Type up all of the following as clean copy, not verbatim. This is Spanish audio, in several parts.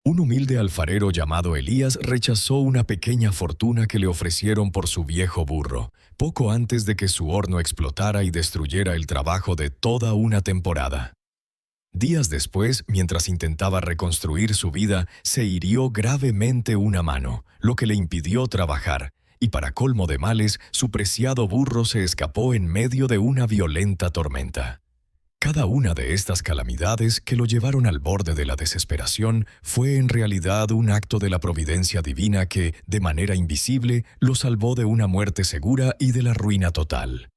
Un humilde alfarero llamado Elías rechazó una pequeña fortuna que le ofrecieron por su viejo burro, poco antes de que su horno explotara y destruyera el trabajo de toda una temporada. Días después, mientras intentaba reconstruir su vida, se hirió gravemente una mano, lo que le impidió trabajar, y para colmo de males, su preciado burro se escapó en medio de una violenta tormenta. Cada una de estas calamidades que lo llevaron al borde de la desesperación fue en realidad un acto de la providencia divina que, de manera invisible, lo salvó de una muerte segura y de la ruina total.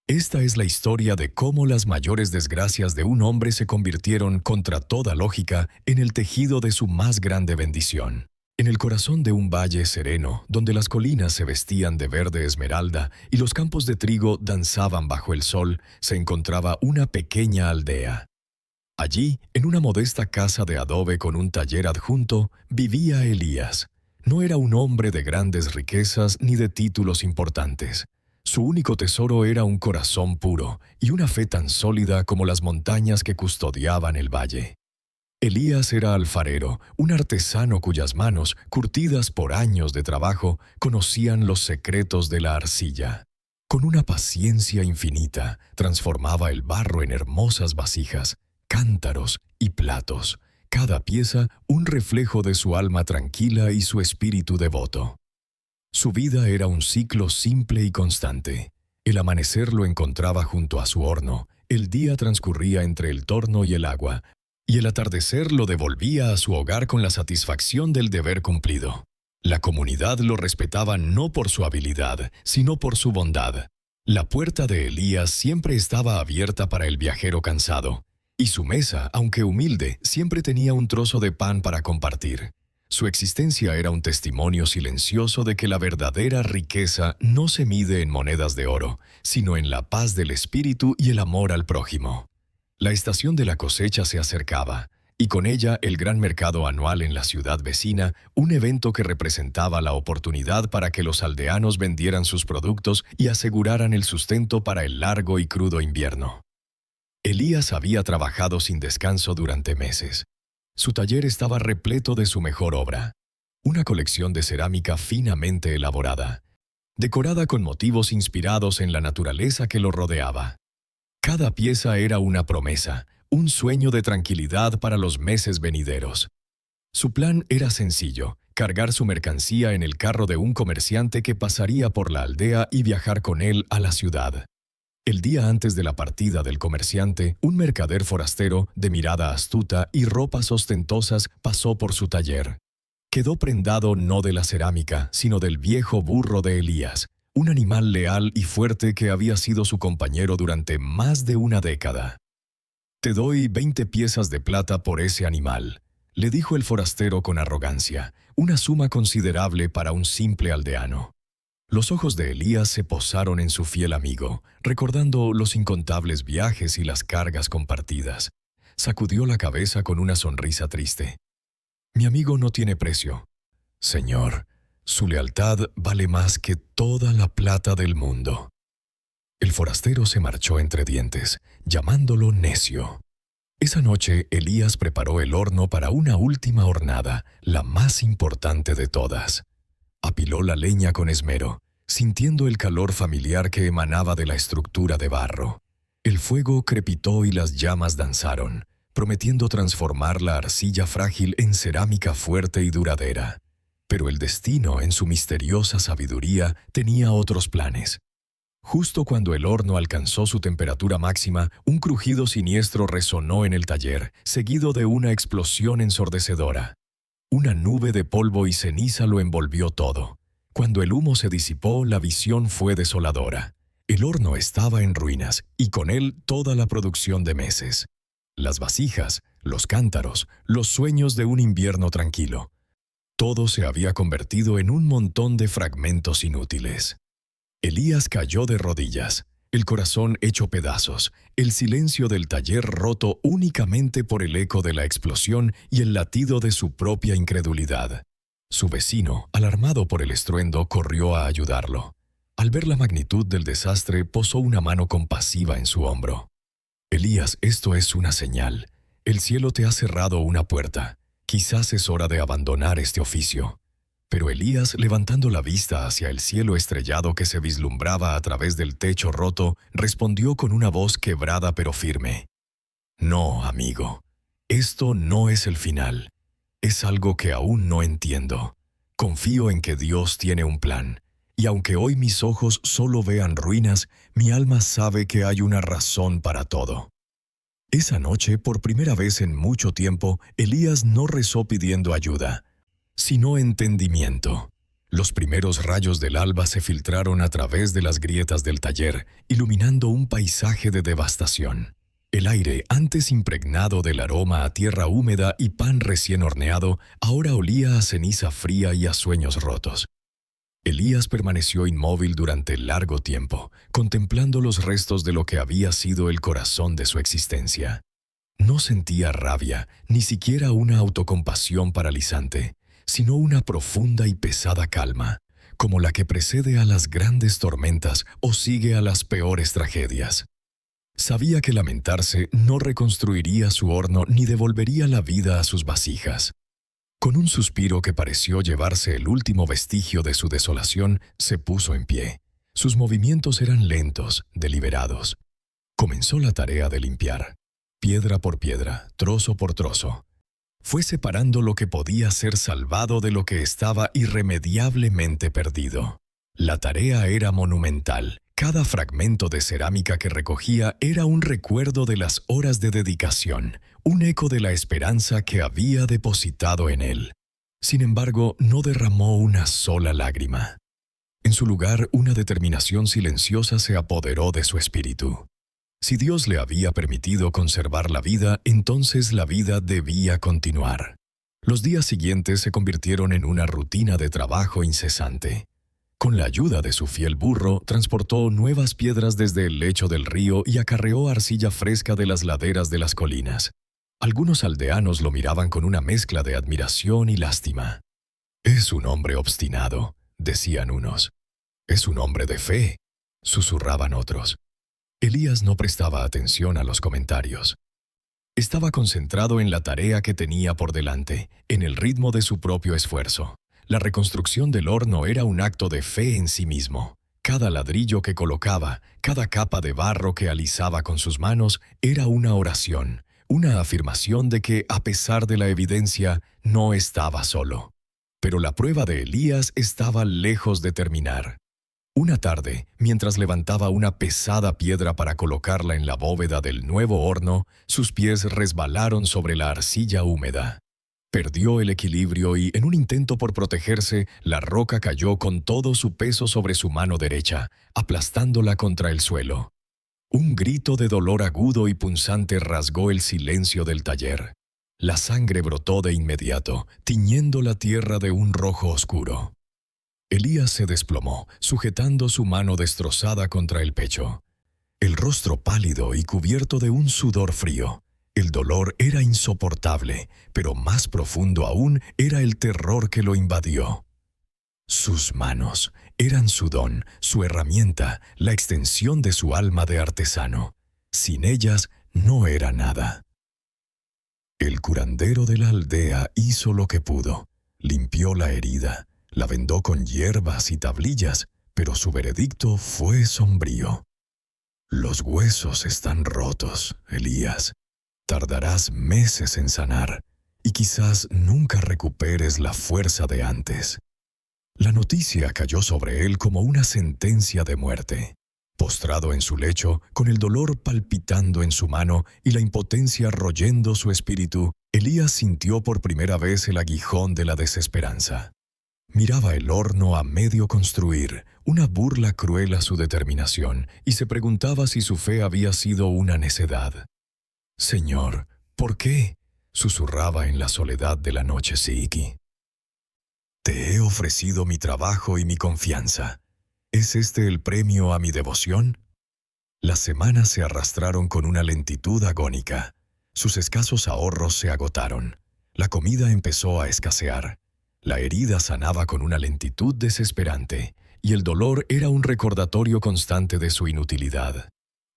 Esta es la historia de cómo las mayores desgracias de un hombre se convirtieron, contra toda lógica, en el tejido de su más grande bendición. En el corazón de un valle sereno, donde las colinas se vestían de verde esmeralda y los campos de trigo danzaban bajo el sol, se encontraba una pequeña aldea. Allí, en una modesta casa de adobe con un taller adjunto, vivía Elías. No era un hombre de grandes riquezas ni de títulos importantes. Su único tesoro era un corazón puro y una fe tan sólida como las montañas que custodiaban el valle. Elías era alfarero, un artesano cuyas manos, curtidas por años de trabajo, conocían los secretos de la arcilla. Con una paciencia infinita, transformaba el barro en hermosas vasijas, cántaros y platos, cada pieza un reflejo de su alma tranquila y su espíritu devoto. Su vida era un ciclo simple y constante. El amanecer lo encontraba junto a su horno, el día transcurría entre el torno y el agua, y el atardecer lo devolvía a su hogar con la satisfacción del deber cumplido. La comunidad lo respetaba no por su habilidad, sino por su bondad. La puerta de Elías siempre estaba abierta para el viajero cansado, y su mesa, aunque humilde, siempre tenía un trozo de pan para compartir. Su existencia era un testimonio silencioso de que la verdadera riqueza no se mide en monedas de oro, sino en la paz del espíritu y el amor al prójimo. La estación de la cosecha se acercaba, y con ella el gran mercado anual en la ciudad vecina, un evento que representaba la oportunidad para que los aldeanos vendieran sus productos y aseguraran el sustento para el largo y crudo invierno. Elías había trabajado sin descanso durante meses. Su taller estaba repleto de su mejor obra, una colección de cerámica finamente elaborada, decorada con motivos inspirados en la naturaleza que lo rodeaba. Cada pieza era una promesa, un sueño de tranquilidad para los meses venideros. Su plan era sencillo, cargar su mercancía en el carro de un comerciante que pasaría por la aldea y viajar con él a la ciudad. El día antes de la partida del comerciante, un mercader forastero, de mirada astuta y ropas ostentosas, pasó por su taller. Quedó prendado no de la cerámica, sino del viejo burro de Elías, un animal leal y fuerte que había sido su compañero durante más de una década. «Te doy 20 piezas de plata por ese animal», le dijo el forastero con arrogancia, una suma considerable para un simple aldeano. Los ojos de Elías se posaron en su fiel amigo, recordando los incontables viajes y las cargas compartidas. Sacudió la cabeza con una sonrisa triste. «Mi amigo no tiene precio. Señor, su lealtad vale más que toda la plata del mundo». El forastero se marchó entre dientes, llamándolo necio. Esa noche, Elías preparó el horno para una última hornada, la más importante de todas. Apiló la leña con esmero, sintiendo el calor familiar que emanaba de la estructura de barro. El fuego crepitó y las llamas danzaron, prometiendo transformar la arcilla frágil en cerámica fuerte y duradera. Pero el destino, en su misteriosa sabiduría, tenía otros planes. Justo cuando el horno alcanzó su temperatura máxima, un crujido siniestro resonó en el taller, seguido de una explosión ensordecedora. Una nube de polvo y ceniza lo envolvió todo. Cuando el humo se disipó, la visión fue desoladora. El horno estaba en ruinas, y con él toda la producción de meses. Las vasijas, los cántaros, los sueños de un invierno tranquilo. Todo se había convertido en un montón de fragmentos inútiles. Elías cayó de rodillas, el corazón hecho pedazos, el silencio del taller roto únicamente por el eco de la explosión y el latido de su propia incredulidad. Su vecino, alarmado por el estruendo, corrió a ayudarlo. Al ver la magnitud del desastre, posó una mano compasiva en su hombro. «Elías, esto es una señal. El cielo te ha cerrado una puerta. Quizás es hora de abandonar este oficio. Pero Elías, levantando la vista hacia el cielo estrellado que se vislumbraba a través del techo roto, respondió con una voz quebrada pero firme. No, amigo, esto no es el final. Es algo que aún no entiendo. Confío en que Dios tiene un plan, y aunque hoy mis ojos solo vean ruinas, mi alma sabe que hay una razón para todo. Esa noche, por primera vez en mucho tiempo, Elías no rezó pidiendo ayuda, sino entendimiento. Los primeros rayos del alba se filtraron a través de las grietas del taller, iluminando un paisaje de devastación. El aire, antes impregnado del aroma a tierra húmeda y pan recién horneado, ahora olía a ceniza fría y a sueños rotos. Elías permaneció inmóvil durante largo tiempo, contemplando los restos de lo que había sido el corazón de su existencia. No sentía rabia, ni siquiera una autocompasión paralizante, sino una profunda y pesada calma, como la que precede a las grandes tormentas o sigue a las peores tragedias. Sabía que lamentarse no reconstruiría su horno ni devolvería la vida a sus vasijas. Con un suspiro que pareció llevarse el último vestigio de su desolación, se puso en pie. Sus movimientos eran lentos, deliberados. Comenzó la tarea de limpiar, piedra por piedra, trozo por trozo. Fue separando lo que podía ser salvado de lo que estaba irremediablemente perdido. La tarea era monumental. Cada fragmento de cerámica que recogía era un recuerdo de las horas de dedicación, un eco de la esperanza que había depositado en él. Sin embargo, no derramó una sola lágrima. En su lugar, una determinación silenciosa se apoderó de su espíritu. Si Dios le había permitido conservar la vida, entonces la vida debía continuar. Los días siguientes se convirtieron en una rutina de trabajo incesante. Con la ayuda de su fiel burro, transportó nuevas piedras desde el lecho del río y acarreó arcilla fresca de las laderas de las colinas. Algunos aldeanos lo miraban con una mezcla de admiración y lástima. «Es un hombre obstinado», decían unos. «Es un hombre de fe», susurraban otros. Elías no prestaba atención a los comentarios. Estaba concentrado en la tarea que tenía por delante, en el ritmo de su propio esfuerzo. La reconstrucción del horno era un acto de fe en sí mismo. Cada ladrillo que colocaba, cada capa de barro que alisaba con sus manos, era una oración, una afirmación de que, a pesar de la evidencia, no estaba solo. Pero la prueba de Elías estaba lejos de terminar. Una tarde, mientras levantaba una pesada piedra para colocarla en la bóveda del nuevo horno, sus pies resbalaron sobre la arcilla húmeda. Perdió el equilibrio y, en un intento por protegerse, la roca cayó con todo su peso sobre su mano derecha, aplastándola contra el suelo. Un grito de dolor agudo y punzante rasgó el silencio del taller. La sangre brotó de inmediato, tiñendo la tierra de un rojo oscuro. Elías se desplomó, sujetando su mano destrozada contra el pecho. El rostro pálido y cubierto de un sudor frío. El dolor era insoportable, pero más profundo aún era el terror que lo invadió. Sus manos eran su don, su herramienta, la extensión de su alma de artesano. Sin ellas no era nada. El curandero de la aldea hizo lo que pudo. Limpió la herida, la vendó con hierbas y tablillas, pero su veredicto fue sombrío. Los huesos están rotos, Elías. Tardarás meses en sanar, y quizás nunca recuperes la fuerza de antes. La noticia cayó sobre él como una sentencia de muerte. Postrado en su lecho, con el dolor palpitando en su mano y la impotencia royendo su espíritu, Elías sintió por primera vez el aguijón de la desesperanza. Miraba el horno a medio construir, una burla cruel a su determinación, y se preguntaba si su fe había sido una necedad. «Señor, ¿por qué?», susurraba en la soledad de la noche Siiki. «Te he ofrecido mi trabajo y mi confianza. ¿Es este el premio a mi devoción?». Las semanas se arrastraron con una lentitud agónica. Sus escasos ahorros se agotaron. La comida empezó a escasear. La herida sanaba con una lentitud desesperante, y el dolor era un recordatorio constante de su inutilidad.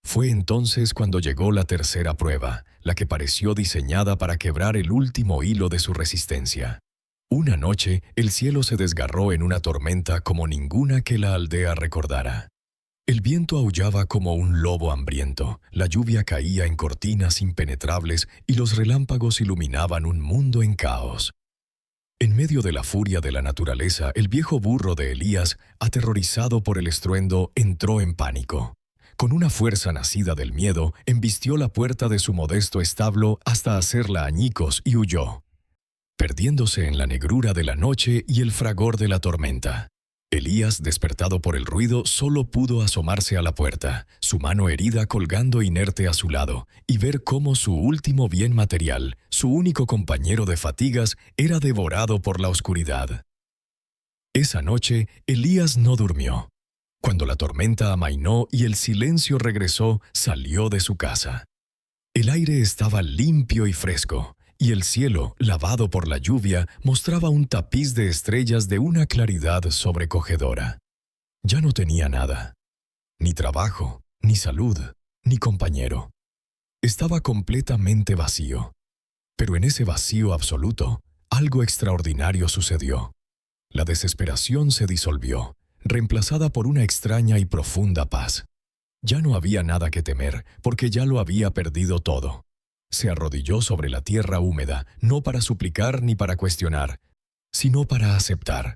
Fue entonces cuando llegó la tercera prueba, la que pareció diseñada para quebrar el último hilo de su resistencia. Una noche, el cielo se desgarró en una tormenta como ninguna que la aldea recordara. El viento aullaba como un lobo hambriento, la lluvia caía en cortinas impenetrables y los relámpagos iluminaban un mundo en caos. En medio de la furia de la naturaleza, el viejo burro de Elías, aterrorizado por el estruendo, entró en pánico. Con una fuerza nacida del miedo, embistió la puerta de su modesto establo hasta hacerla añicos y huyó, perdiéndose en la negrura de la noche y el fragor de la tormenta. Elías, despertado por el ruido, solo pudo asomarse a la puerta, su mano herida colgando inerte a su lado, y ver cómo su último bien material, su único compañero de fatigas, era devorado por la oscuridad. Esa noche, Elías no durmió. Cuando la tormenta amainó y el silencio regresó, salió de su casa. El aire estaba limpio y fresco, y el cielo, lavado por la lluvia, mostraba un tapiz de estrellas de una claridad sobrecogedora. Ya no tenía nada, ni trabajo, ni salud, ni compañero. Estaba completamente vacío. Pero en ese vacío absoluto, algo extraordinario sucedió. La desesperación se disolvió, reemplazada por una extraña y profunda paz. Ya no había nada que temer, porque ya lo había perdido todo. Se arrodilló sobre la tierra húmeda, no para suplicar ni para cuestionar, sino para aceptar.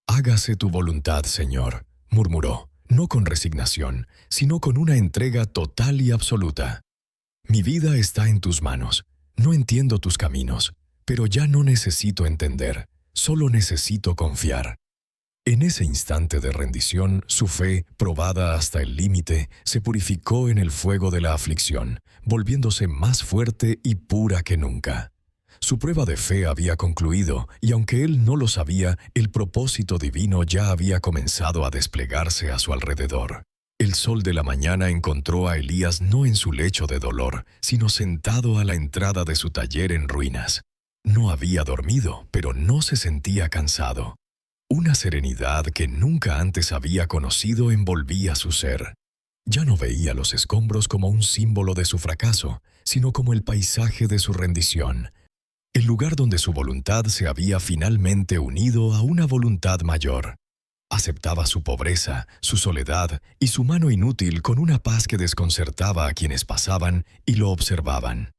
«Hágase tu voluntad, Señor», murmuró, no con resignación, sino con una entrega total y absoluta. «Mi vida está en tus manos. No entiendo tus caminos, pero ya no necesito entender, solo necesito confiar». En ese instante de rendición, su fe, probada hasta el límite, se purificó en el fuego de la aflicción, volviéndose más fuerte y pura que nunca. Su prueba de fe había concluido, y aunque él no lo sabía, el propósito divino ya había comenzado a desplegarse a su alrededor. El sol de la mañana encontró a Elías no en su lecho de dolor, sino sentado a la entrada de su taller en ruinas. No había dormido, pero no se sentía cansado. Una serenidad que nunca antes había conocido envolvía su ser. Ya no veía los escombros como un símbolo de su fracaso, sino como el paisaje de su rendición, el lugar donde su voluntad se había finalmente unido a una voluntad mayor. Aceptaba su pobreza, su soledad y su mano inútil con una paz que desconcertaba a quienes pasaban y lo observaban.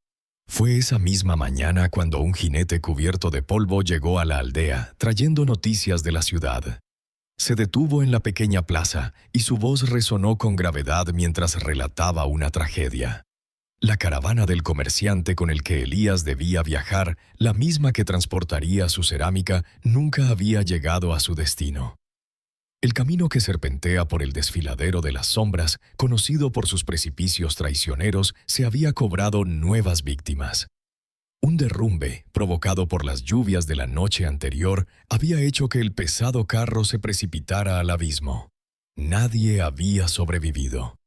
Fue esa misma mañana cuando un jinete cubierto de polvo llegó a la aldea, trayendo noticias de la ciudad. Se detuvo en la pequeña plaza y su voz resonó con gravedad mientras relataba una tragedia. La caravana del comerciante con el que Elías debía viajar, la misma que transportaría su cerámica, nunca había llegado a su destino. El camino que serpentea por el desfiladero de las sombras, conocido por sus precipicios traicioneros, se había cobrado nuevas víctimas. Un derrumbe, provocado por las lluvias de la noche anterior, había hecho que el pesado carro se precipitara al abismo. Nadie había sobrevivido.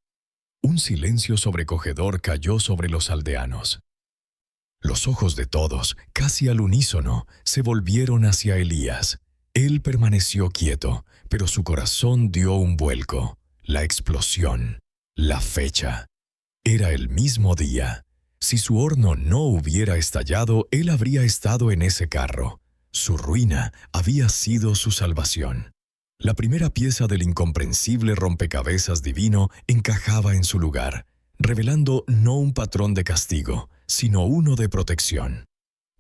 Un silencio sobrecogedor cayó sobre los aldeanos. Los ojos de todos, casi al unísono, se volvieron hacia Elías. Él permaneció quieto, pero su corazón dio un vuelco. La explosión, la fecha. Era el mismo día. Si su horno no hubiera estallado, él habría estado en ese carro. Su ruina había sido su salvación. La primera pieza del incomprensible rompecabezas divino encajaba en su lugar, revelando no un patrón de castigo, sino uno de protección.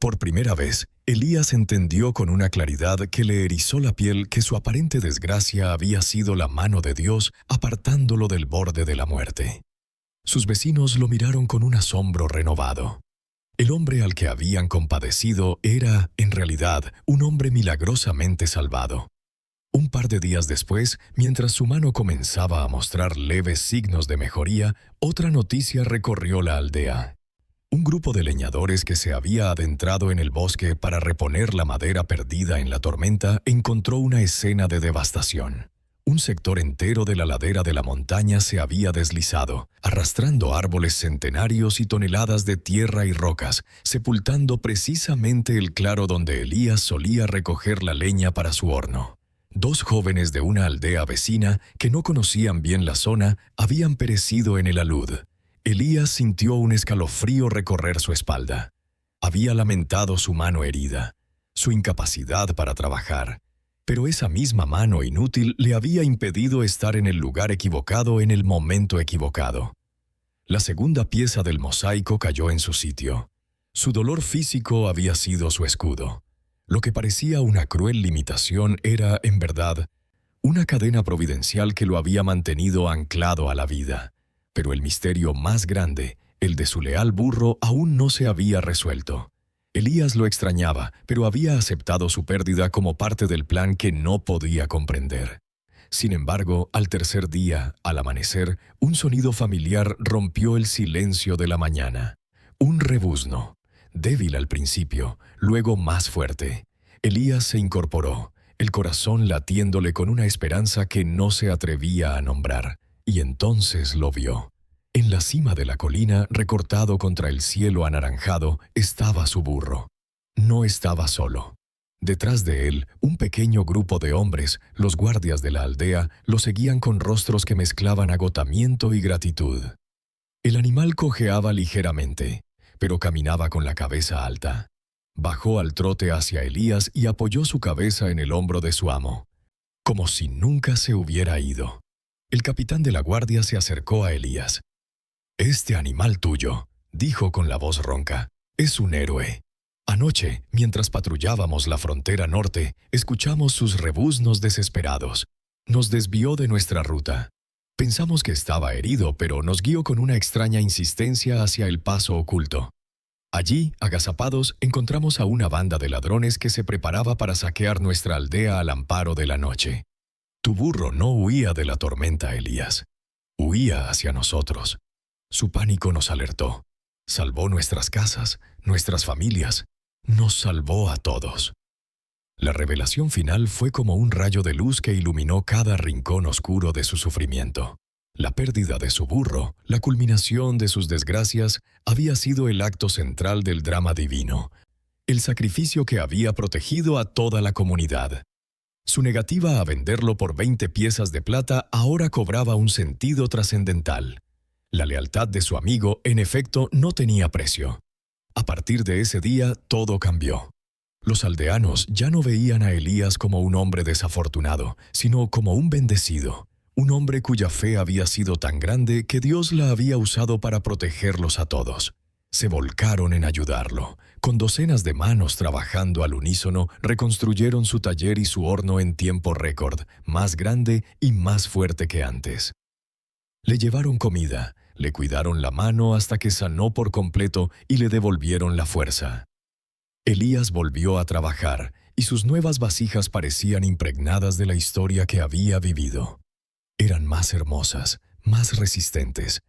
Por primera vez, Elías entendió con una claridad que le erizó la piel que su aparente desgracia había sido la mano de Dios apartándolo del borde de la muerte. Sus vecinos lo miraron con un asombro renovado. El hombre al que habían compadecido era, en realidad, un hombre milagrosamente salvado. Un par de días después, mientras su mano comenzaba a mostrar leves signos de mejoría, otra noticia recorrió la aldea. Un grupo de leñadores que se había adentrado en el bosque para reponer la madera perdida en la tormenta encontró una escena de devastación. Un sector entero de la ladera de la montaña se había deslizado, arrastrando árboles centenarios y toneladas de tierra y rocas, sepultando precisamente el claro donde Elías solía recoger la leña para su horno. Dos jóvenes de una aldea vecina que no conocían bien la zona habían perecido en el alud. Elías sintió un escalofrío recorrer su espalda. Había lamentado su mano herida, su incapacidad para trabajar, pero esa misma mano inútil le había impedido estar en el lugar equivocado en el momento equivocado. La segunda pieza del mosaico cayó en su sitio. Su dolor físico había sido su escudo. Lo que parecía una cruel limitación era, en verdad, una cadena providencial que lo había mantenido anclado a la vida. Pero el misterio más grande, el de su leal burro, aún no se había resuelto. Elías lo extrañaba, pero había aceptado su pérdida como parte del plan que no podía comprender. Sin embargo, al tercer día, al amanecer, un sonido familiar rompió el silencio de la mañana. Un rebuzno, débil al principio, luego más fuerte. Elías se incorporó, el corazón latiéndole con una esperanza que no se atrevía a nombrar, y entonces lo vio. En la cima de la colina, recortado contra el cielo anaranjado, estaba su burro. No estaba solo. Detrás de él, un pequeño grupo de hombres, los guardias de la aldea, lo seguían con rostros que mezclaban agotamiento y gratitud. El animal cojeaba ligeramente, pero caminaba con la cabeza alta. Bajó al trote hacia Elías y apoyó su cabeza en el hombro de su amo, como si nunca se hubiera ido. El capitán de la guardia se acercó a Elías. «Este animal tuyo», dijo con la voz ronca, «es un héroe. Anoche, mientras patrullábamos la frontera norte, escuchamos sus rebuznos desesperados. Nos desvió de nuestra ruta. Pensamos que estaba herido, pero nos guió con una extraña insistencia hacia el paso oculto. Allí, agazapados, encontramos a una banda de ladrones que se preparaba para saquear nuestra aldea al amparo de la noche. Tu burro no huía de la tormenta, Elías. Huía hacia nosotros. Su pánico nos alertó. Salvó nuestras casas, nuestras familias. Nos salvó a todos». La revelación final fue como un rayo de luz que iluminó cada rincón oscuro de su sufrimiento. La pérdida de su burro, la culminación de sus desgracias, había sido el acto central del drama divino, el sacrificio que había protegido a toda la comunidad. Su negativa a venderlo por 20 piezas de plata ahora cobraba un sentido trascendental. La lealtad de su amigo, en efecto, no tenía precio. A partir de ese día, todo cambió. Los aldeanos ya no veían a Elías como un hombre desafortunado, sino como un bendecido, un hombre cuya fe había sido tan grande que Dios la había usado para protegerlos a todos. Se volcaron en ayudarlo. Con docenas de manos trabajando al unísono, reconstruyeron su taller y su horno en tiempo récord, más grande y más fuerte que antes. Le llevaron comida, le cuidaron la mano hasta que sanó por completo y le devolvieron la fuerza. Elías volvió a trabajar y sus nuevas vasijas parecían impregnadas de la historia que había vivido. Eran más hermosas, más resistentes,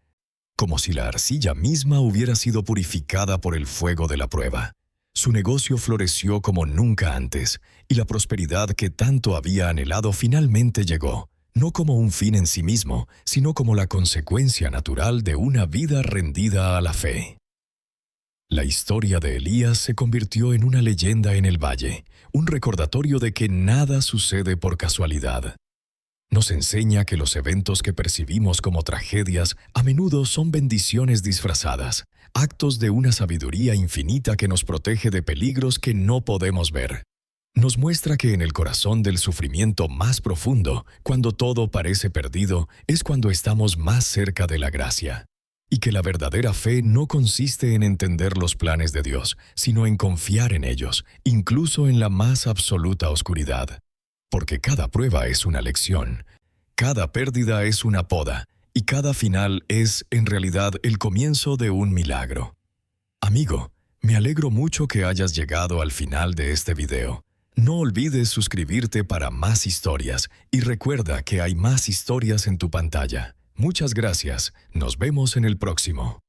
como si la arcilla misma hubiera sido purificada por el fuego de la prueba. Su negocio floreció como nunca antes y la prosperidad que tanto había anhelado finalmente llegó, no como un fin en sí mismo, sino como la consecuencia natural de una vida rendida a la fe. La historia de Elías se convirtió en una leyenda en el valle, un recordatorio de que nada sucede por casualidad. Nos enseña que los eventos que percibimos como tragedias a menudo son bendiciones disfrazadas, actos de una sabiduría infinita que nos protege de peligros que no podemos ver. Nos muestra que en el corazón del sufrimiento más profundo, cuando todo parece perdido, es cuando estamos más cerca de la gracia. Y que la verdadera fe no consiste en entender los planes de Dios, sino en confiar en ellos, incluso en la más absoluta oscuridad. Porque cada prueba es una lección, cada pérdida es una poda, y cada final es, en realidad, el comienzo de un milagro. Amigo, me alegro mucho que hayas llegado al final de este video. No olvides suscribirte para más historias, y recuerda que hay más historias en tu pantalla. Muchas gracias. Nos vemos en el próximo.